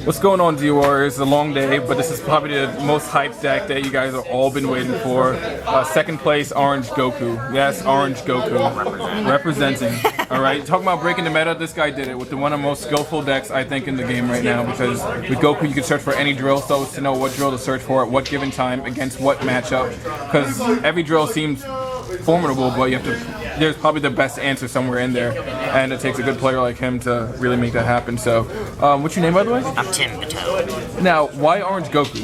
What's going on, D-Warriors? It's a long day, but this is probably the most hyped deck that you guys have all been waiting for. Second place, Orange Goku. Yes, Orange Goku. Representing. Alright, talking about breaking the meta, this guy did it with one of the most skillful decks, I think, in the game right now, because with Goku you can search for any drill, so it's to know what drill to search for at what given time, against what matchup, because every drill seems formidable, but you have to, there's probably the best answer somewhere in there, and it takes a good player like him to really make that happen. So, what's your name, by the way? I'm Tim Batow. Now, why Orange Goku?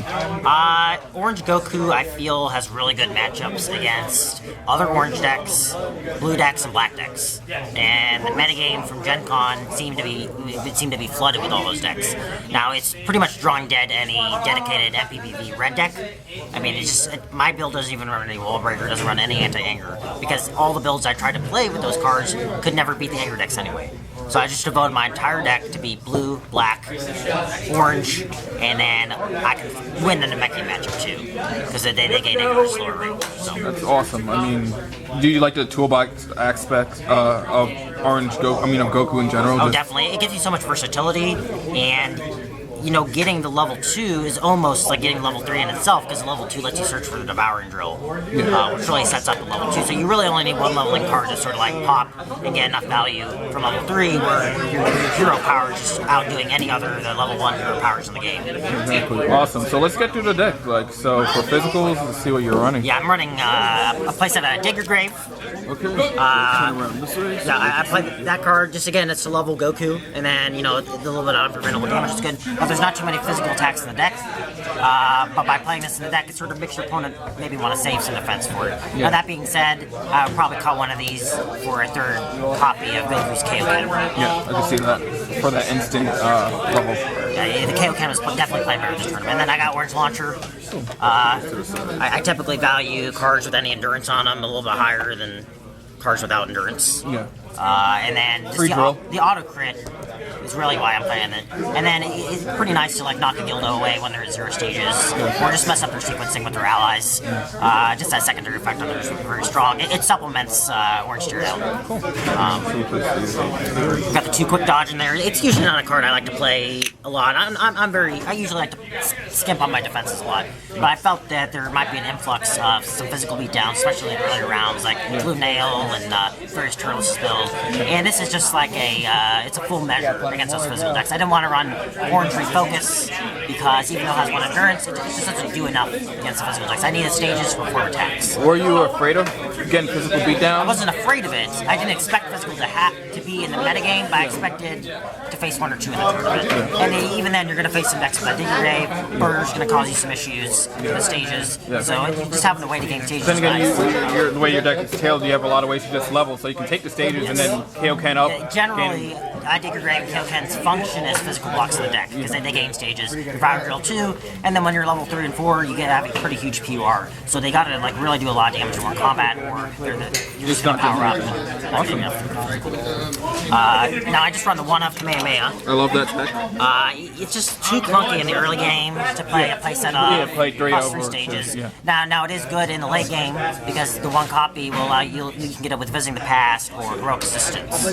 Orange Goku, I feel, has really good matchups against other orange decks, blue decks, and black decks. And the metagame from Gen Con seemed to be flooded with all those decks. Now, it's pretty much drawing dead any dedicated MPPV red deck. I mean, it's just, my build doesn't even run any Wall Breaker, doesn't run any anti-anger, because all the builds I tried to play with those cards could never beat the anger decks anyway. So I just devoted my entire deck to be blue, black, orange, and then I can win the Namekian matchup too, because they gain anger at a slower rate. So. That's awesome. I mean, do you like the toolbox aspect of Orange Goku? I mean, of Goku in general? Oh, definitely. It gives you so much versatility, and you know, getting the level 2 is almost like getting level 3 in itself, because level 2 lets you search for the Devouring Drill, which really sets up the level 2. So you really only need one leveling card to sort of like pop and get enough value from level 3, where your hero power is just outdoing any other of the level 1 hero powers in the game. Exactly. Awesome. So let's get through the deck. Like, so for physicals, let's see what you're running. Yeah, I'm running a playset of Digger Grave. Okay. Turn around this way. Yeah, I played that card. Just again, it's a level Goku, and then you know, a little bit of unpreventable damage is good. There's not too many physical attacks in the deck, but by playing this in the deck, it sort of makes your opponent maybe want to save some defense for it. Yeah. Now that being said, I would probably call one of these for a third copy of Goku's Kaioken. Yeah, I can see that for that instant level. Yeah, the Kaioken was definitely playing better this tournament. And then I got Orange Launcher. I typically value cards with any endurance on them a little bit higher than cards without endurance. Yeah. And then just the auto crit is really why I'm playing it. And then it's pretty nice to like knock a Gildo away when they're at 0 stages, or just mess up their sequencing with their allies. Just that secondary effect on theirs is very strong. It supplements Orange Tear Out. Cool. Got the 2 quick dodge in there. It's usually not a card I like to play a lot. I usually like to skimp on my defenses a lot, but I felt that there might be an influx of some physical beatdowns, especially in earlier rounds, like Blue Nail and various Turtles build. And this is just like it's a full measure against those physical decks. I didn't want to run Orange Refocus, because even though it has 1 endurance, it just doesn't do enough against the physical decks. I needed stages for 4 attacks. Were you afraid of getting physical beatdown? I wasn't afraid of it. I didn't expect physical to be in the metagame, but I expected to face 1 or 2 in the tournament. And even then, you're going to face some decks with that Digger Grave. Burner's going to cause you some issues in the stages. Yeah. So just having a way to gain stages. Then again, the way your deck is tailed, you have a lot of ways to just level, so you can take the stages and then Kaioken up. Generally, Digger Grave and Kaioken's function as physical blocks in the deck, because they gain stages. Devouring Drill 2, and then when you're level 3 and 4, you have a pretty huge PUR. So they gotta like really do a lot of damage in more combat, or you're just gonna power up. Awesome. Now I just run the 1-up Kamehameha. I love that deck. It's just too clunky in the early game to play a playset of play 3 plus 3 stages. Now it is good in the late game, because the 1 copy will allow you can get it with Visiting the Past or Heroic Assistance.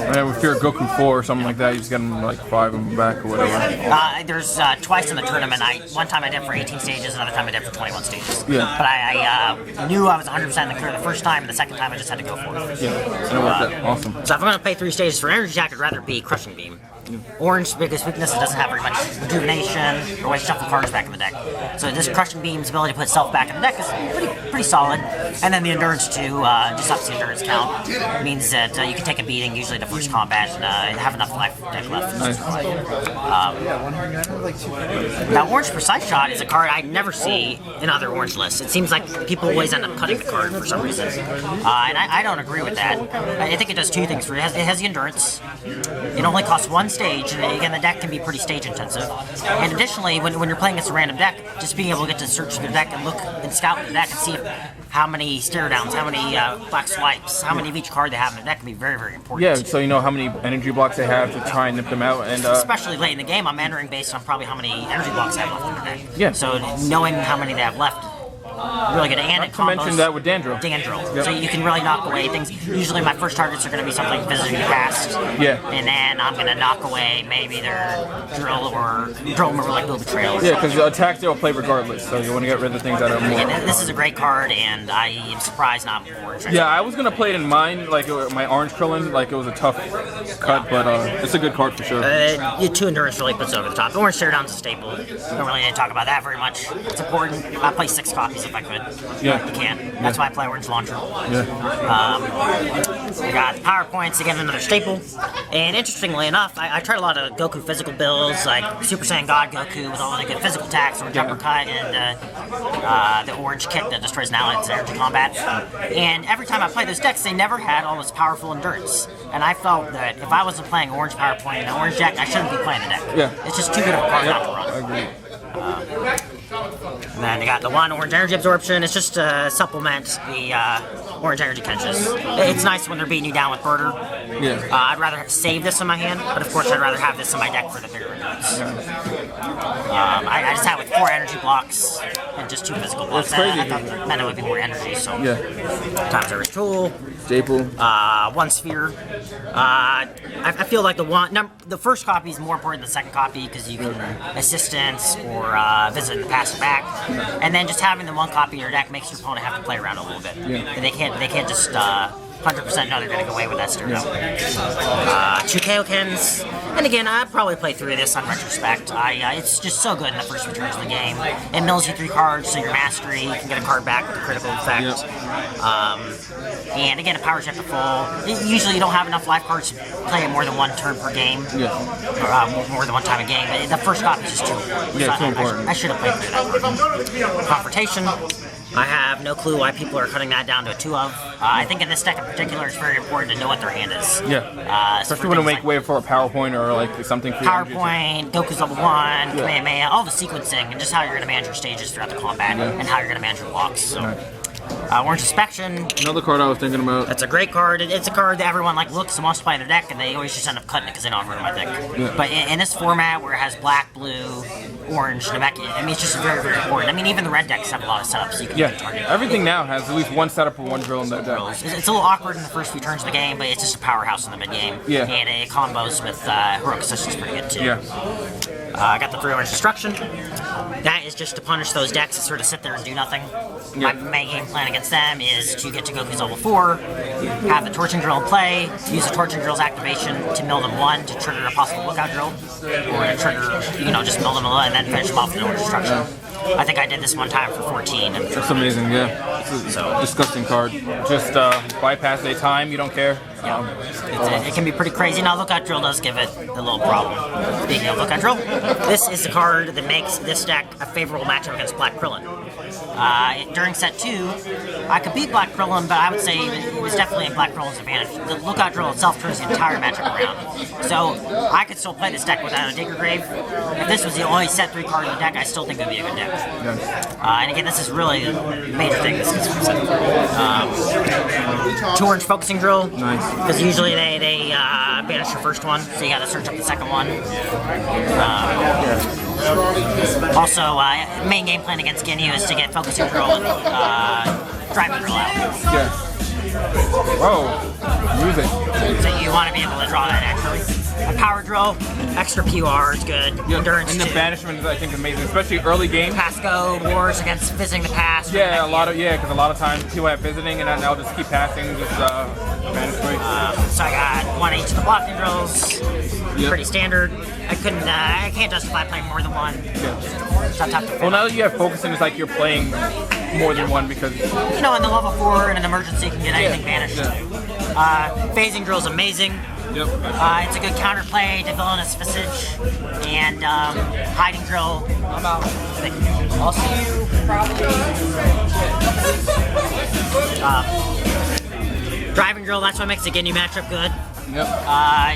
If you're Goku 4 or something like that, you just get them like 5 of them back or whatever. There's twice in the tournament. One time I did for 18 stages, another time I did for 21 stages. Yeah. But I knew I was 100% in the clear the first time, and the second time I just had to go for it. Yeah, and it worked out. Awesome. So if I'm going to pay 3 stages for Energy Jack, I'd rather be Crushing Beam. Orange's biggest weakness, it doesn't have very much rejuvenation or way to shuffle cards back in the deck. So this Crushing Beam's ability to put itself back in the deck is pretty solid. And then the endurance too, just ups the endurance count. It means that you can take a beating usually to first combat and have enough life deck left. Nice. Now Orange Precise Shot is a card I never see in other Orange lists. It seems like people always end up cutting the card for some reason. And I don't agree with that. I think it does 2 things for you. It has the endurance. It only costs 1 stage, and again, the deck can be pretty stage intensive. And additionally, when you're playing against a random deck, just being able to get to search through the deck and look and scout the deck and see how many stare downs, how many black swipes, how many of each card they have in the deck can be very, very important. Yeah, so you know how many energy blocks they have to try and nip them out. And especially late in the game, I'm entering based on probably how many energy blocks I have left in the deck. Yeah. So knowing how many they have left really good. And it Not to mention combos that with Dandruff. Dandruff. So you can really knock away things. Usually my first targets are going to be something visiting the past. Yeah. And then I'm going to knock away maybe their drill or like Bill Betrayal. Yeah, because attacks they'll play regardless, so you want to get rid of things that are more. Yeah, this is a great card, and I am surprised not more. Yeah, I was gonna play it in mine, like my Orange Krillin, like it was a tough cut, but it's a good card for sure. 2 endurance really puts it over the top. Orange Teardown's a staple. Don't really need to talk about that very much. It's important. I'd play 6 copies if I could. Yeah. You can. That's why I play Orange Launcher. Yeah. We got the PowerPoints, again, another staple. And interestingly enough, I tried a lot of Goku physical builds, like Super Saiyan God Goku with all the good physical attacks, Orange Uppercut, and the Orange Kick that destroys an allied's energy combat. And every time I played those decks, they never had all this powerful endurance. And I felt that if I wasn't playing Orange PowerPoint and an Orange deck, I shouldn't be playing the deck. Yeah. It's just too good of a card not to run. I agree. And then you got the one Orange Energy Absorption. It's just to supplement the Orange Energy Kenches. It's nice when they're beating you down with Birder. Yeah. I'd rather save this in my hand, but of course I'd rather have this in my deck for the bigger endurance. I just had it with 4 energy blocks and just 2 physical blocks. That's crazy. I thought meant it would be more energy, so. Yeah. Times Service Tool. Staple. 1 sphere. I feel like the first copy is more important than the second copy because you can assistance or visit in the past and back, and then just having the 1 copy in your deck makes your opponent have to play around a little bit. Yeah. And they can't just 100% know they're going to go away with that stereo. 2 Kaiokens, and again, I'd probably play 3 of this on retrospect. It's just so good in the first few turns of the game. It mills you 3 cards, so your mastery, you can get a card back with a critical effect. Yep. And again, it powers you up to full. Usually you don't have enough life cards to play it more than 1 turn per game. Yeah. Or more than 1 time a game. The first copy is just too important. Yeah, too important. I should have played through that. Confrontation. I have no clue why people are cutting that down to a 2 of. I think in this deck in particular, it's very important to know what their hand is. Yeah. Especially when you make way for a PowerPoint or like something for PowerPoint, Goku's level 1, Kamehameha, all the sequencing, and just how you're going to manage your stages throughout the combat, and how you're going to manage your blocks. So. Orange Inspection. Another card I was thinking about. That's a great card. It's a card that everyone looks and wants to play in their deck, and they always just end up cutting it because they don't have room in my deck. Yeah. But in this format where it has black, blue, orange, Namek, I mean, it's just very, very important. I mean, even the red decks have a lot of setups, so you can target. Everything now has at least 1 setup or 1 drill in that deck. It's a little awkward in the first few turns of the game, but it's just a powerhouse in the mid game. Yeah. And it combos with Heroic Assistance pretty good too. Yeah. I got the 3 Orange Destruction. That is just to punish those decks that sort of sit there and do nothing. Yeah. My main game plan against them is to get to Goku's level 4, have the Torching Drill in play, use the Torching Drill's activation to mill them 1 to trigger a possible Lookout Drill, or to trigger, just mill them a little and then finish them off with an Orange Destruction. I think I did this one time for 14. And that's amazing, yeah. It's a disgusting card. Just bypass a time, you don't care. It can be pretty crazy. Now, Lookout Drill does give it a little problem. Speaking of Lookout Drill, this is the card that makes this deck a favorable matchup against Black Krillin. During set 2, I could beat Black Krillin, but I would say it was definitely in Black Krillin's advantage. The Lookout Drill itself turns the entire matchup around. So I could still play this deck without a Digger Grave. If this was the only set 3 card in the deck, I still think it would be a good deck. And again, this is really a major thing. This is 2 Orange Focusing Drill. Nice. Because usually they banish your first one, so you gotta search up the second one. Also, main game plan against Ginyu is to get Focusing Drill and Driving Drill out. Yeah. Whoa. Music. So you want to be able to draw that actually. A Power Drill, extra PR is good. Yeah. Endurance And the banishment is, I think, amazing, especially early game. Pasco wars against visiting the past. Yeah, because a lot of times people have visiting, and I'll just keep passing, just banish quick. So I got 1 each of the blocking drills. Pretty standard. I can't justify playing more than 1. Yeah. It's not tough to well, now that you have focusing, it's like you're playing more than 1 because in the level 4 in an emergency you can get anything banished. Phasing drill is amazing. Yep. It's a good counterplay to Villainous Visage and Hiding Drill. I'm out. I'll see you probably. Driving Drill, that's what makes the Ginyu matchup good. Yep.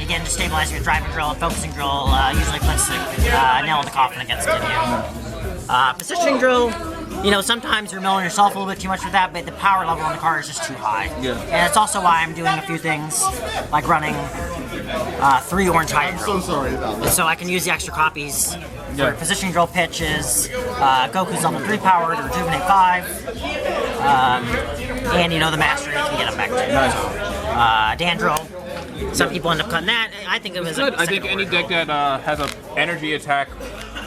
Again, just stabilizing your Driving Drill and Focusing Drill usually puts the nail in the coffin against Ginyu. Positioning Drill, sometimes you're milling yourself a little bit too much with that, but the power level on the card is just too high. Yeah. And it's also why I'm doing a few things, like running 3 orange hiding drill. So I can use the extra copies for positioning drill pitches. Goku's level 3 power to rejuvenate 5. And you know the master, you can get him back to Dandrill. Some people end up cutting that. I think it was good. I think any deck that has an energy attack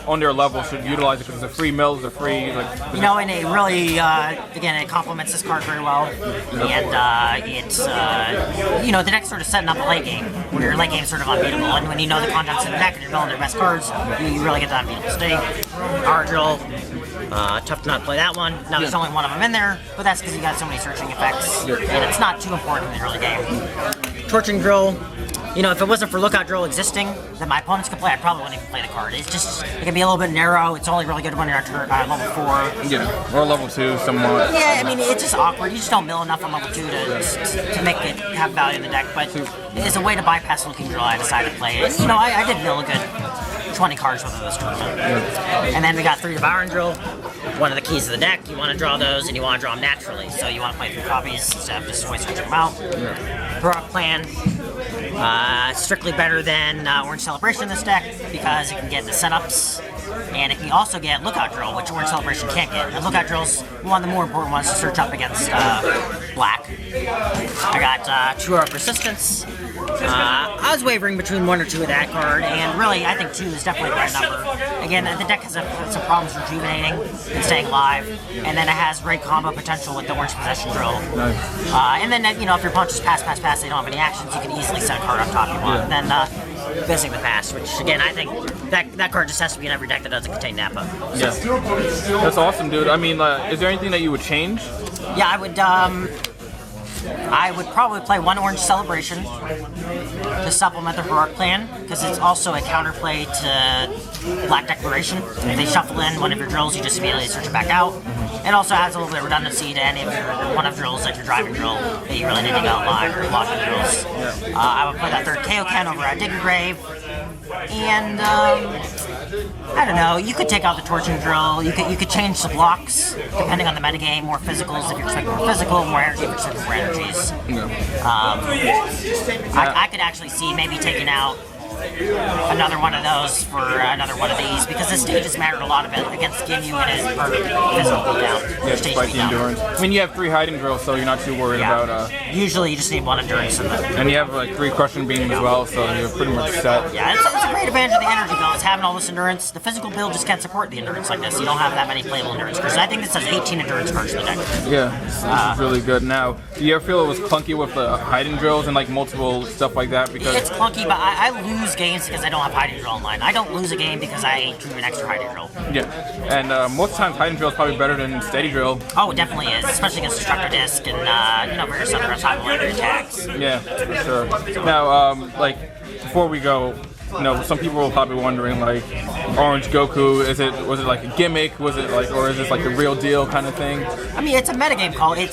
on their level should utilize it because it's a free mills, a free like. You know, and it really, again, it complements this card very well, and it's, you know, the deck's sort of setting up a late game where your late game's sort of unbeatable, and when you know the contents of the deck and you're building their best cards, you really get that unbeatable state. Ardrill, tough to not play that one. Now there's only one of them in there, but that's because you got so many searching effects, and it's not too important in the early game. Torching Drill. You know, if it wasn't for Lookout Drill existing that my opponents could play, I probably wouldn't even play the card. It's just, it can be a little bit narrow. It's only really good when you're at level 4. Yeah, or level 2, somewhat. Yeah, I mean, it's just awkward. You just don't mill enough on level 2 to make it have value in the deck. But as a way to bypass Looking Drill, I decided to play it. You know, I did mill a good 20 cards with this tournament. And then we got 3 Devouring Drill. One of the keys of the deck, you want to draw those and you want to draw them naturally. So you want to play 3 copies instead of just always searching them out. Heroic Plan. Strictly better than Orange Celebration in this deck because it can get the setups, and it can also get Lookout Drill, which Orange Celebration can't get. And Lookout Drill's one of the more important ones to search up against black. I got 2 Heroic Persistence. I was wavering between 1 or 2 of that card, and really, I think 2 is definitely the right number. Again, the deck has some problems rejuvenating and staying alive, and then it has great combo potential with the Orange Possession Drill. And then, you know, if your punches pass, they don't have any actions, you can easily set a card on top you want. And then Visiting the Past, which, again, I think that card just has to be in every deck that doesn't contain Nappa. Yeah. That's awesome, dude. I mean, is there anything that you would change? Yeah, I would probably play 1 Orange Celebration to supplement the Heroic Plan, because it's also a counterplay to Black Declaration. If they shuffle in one of your drills, you just immediately search it back out. It also adds a little bit of redundancy to any of your one of drills, like your driving drill, that you really need to go live or locking drills. I would play that 3rd Kaioken over at Digger Grave. And I don't know, you could take out the Torching Drill, you could change the blocks depending on the metagame, more physicals if you're expecting more physical, more energy if you're expecting more energies. I could actually see maybe taking out another one of those for another one of these, because the stages mattered a lot of it against Ginyu and his physical beatdown. Yeah, despite the endurance. I mean, you have 3 hiding drills, so you're not too worried about. Usually, you just need 1 endurance. And you have like 3 crushing beam as well, so you're pretty much set. Yeah, it's a great advantage of the energy build. It's having all this endurance. The physical build just can't support the endurance like this. You don't have that many playable endurance cards. I think this has 18 endurance cards in the deck. Yeah, this is really good. Now, do you ever feel it was clunky with the hiding drills and like multiple stuff like that? Because it's clunky, but I lose games because I don't have hiding drill online. I don't lose a game because I drew an extra hiding drill. Yeah, and most times hiding drill is probably better than steady drill. Oh, it definitely is, especially against Destructor Disc and you know, various other high attacks. Yeah, for sure. Now, like before we go, you know, some people will probably wondering like, Orange Goku, was it like a gimmick? Was it like, or is this like the real deal kind of thing? I mean, it's a metagame call. It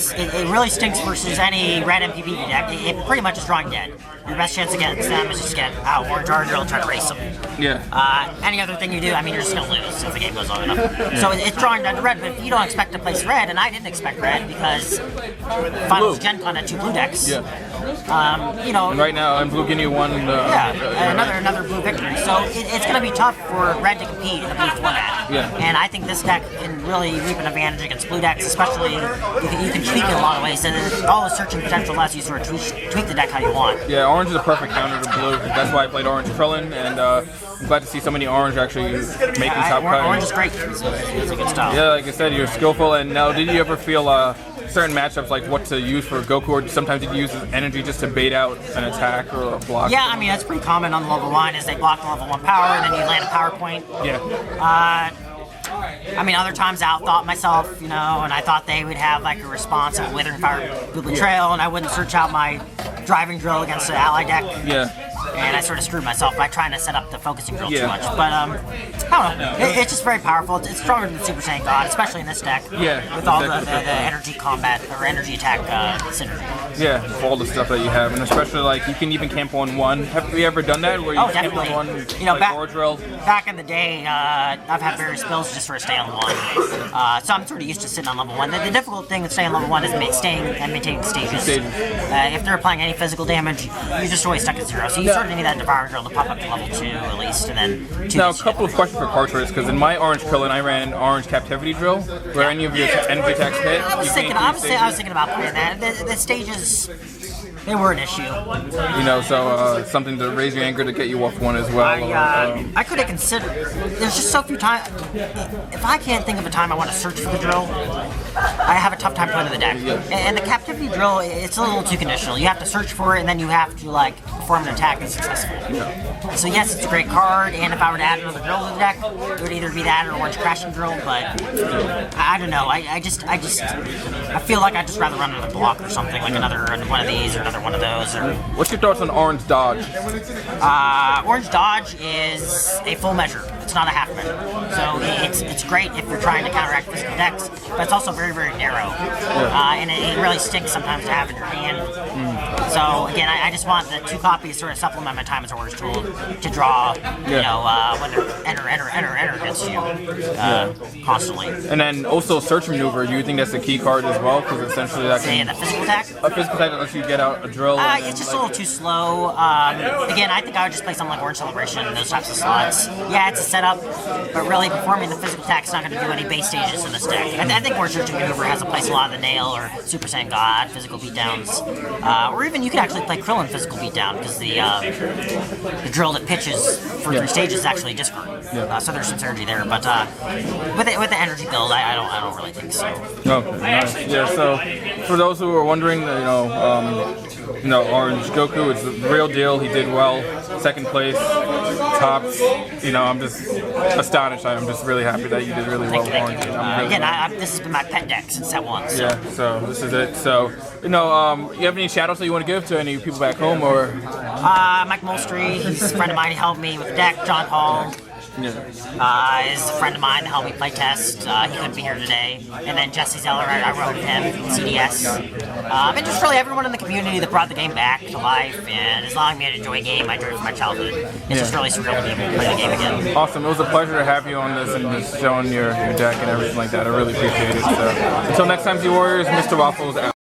really stinks versus any red MPV deck. It pretty much is drawing dead. Your best chance against them is just get Orange Ardrill and try to race them. Yeah. Any other thing you do, I mean, you're just gonna lose if the game goes long enough. So it's drawing down to red, but if you don't expect to place red, and I didn't expect red because Finals Gen Con had 2 blue decks. Yeah. You know. And right now, Blue Guinea won. Another blue victory. So it's going to be tough for red to compete in a blue format. Yeah. And I think this deck can really reap an advantage against blue decks, especially you can tweak it a lot of ways. And all the searching potential allows you to sort of tweak the deck how you want. Yeah, orange is a perfect counter to blue. That's why I played Orange Krillin, and I'm glad to see so many orange actually making top cut. Orange is great. It's a good style. Yeah, like I said, you're skillful. And now, did you ever feel certain matchups like what to use for Goku, or sometimes you use energy just to bait out an attack or a block? Yeah, I mean, that's pretty common on the level 1 is they block the level 1 power and then you land a power point. Yeah. I mean, other times I outthought myself, you know, and I thought they would have like a response of Withering Fire, Blue Betrayal, and I wouldn't search out my driving drill against the ally deck. Yeah. And I sort of screwed myself by trying to set up the focusing drill too much. But I don't know. It's just very powerful. It's stronger than Super Saiyan God, especially in this deck. Yeah. With all the energy combat or energy attack synergy. Yeah, with all the stuff that you have, and especially like you can even camp on 1. Have you ever done that where you camp on 1? You know, like back in the day, I've had various builds just for stay on 1. So I'm sort of used to sitting on level 1. The difficult thing with staying on level 1 is staying and maintaining the stages. If they're applying any physical damage, you're just always stuck at 0. So you started to need that Devouring Drill to pop up to level 2 at least, and then 2. Now, a couple of questions for card choice, because in my Orange Krillin, I ran Orange Captivity Drill, where any of your energy attacks hit. I was thinking about playing that. The stages, they were an issue. You know, so something to raise your anger to get you off one as well. I could have considered. There's just so few times. If I can't think of a time I want to search for the drill, I have a tough time playing the deck. And the Captivity Drill, it's a little too conditional. You have to search for it, and then you have to like perform an attack that's successful. So yes, it's a great card, and if I were to add another drill to the deck, it would either be that or Orange Crashing Drill. But I don't know. I feel like I'd just rather run another block or something, like another one of these or another one of those. Or what's your thoughts on Orange Dodge? Orange Dodge is a full measure. It's not a half measure. So it's great if you're trying to counteract physical decks, but it's also very, very narrow. And it really stinks sometimes to have in your hand. So again, I just want the 2 copies to sort of supplement my time as a Orange tool to draw, you know, when enter gets you constantly. And then also Search Maneuver, do you think that's a key card as well? Because essentially that can... the physical attack? A physical attack that lets you get out a drill. It's just a little too slow. Again, I think I would just play something like Orange Celebration and those types of slots. Yeah, it's a setup, but really performing the physical attack is not going to do any base stages in this deck. I think Orange Search Maneuver has a place a lot of the Nail or Super Saiyan God, physical beatdowns. Or even you could actually play Krillin physical beatdown because the drill that pitches for 3 stages is actually discard. So there's some synergy there. But with the energy build, I don't really think so. Okay, nice. Yeah, so for those who are wondering, Orange Goku, it's the real deal. He did well. 2nd place, tops. I'm just astonished. I'm just really happy that you did really well with Orange. This has been my pet deck since that one. So. Yeah, so this is it. So, you have any shout outs that you want to give to any people back home or? Mike Molstry, he's a friend of mine. He helped me with the deck. John Hall. Is a friend of mine that helped me play test. He couldn't be here today. And then Jesse Zeller, I wrote with him, CDS. And just really everyone in the community that brought the game back to life and is allowing me to enjoy a game I enjoyed from my childhood. It's just really surreal to be able to play the game again. Awesome. It was a pleasure to have you on this and just showing your deck and everything like that. I really appreciate it. So, until next time, Z Warriors, Mr. Waffles out.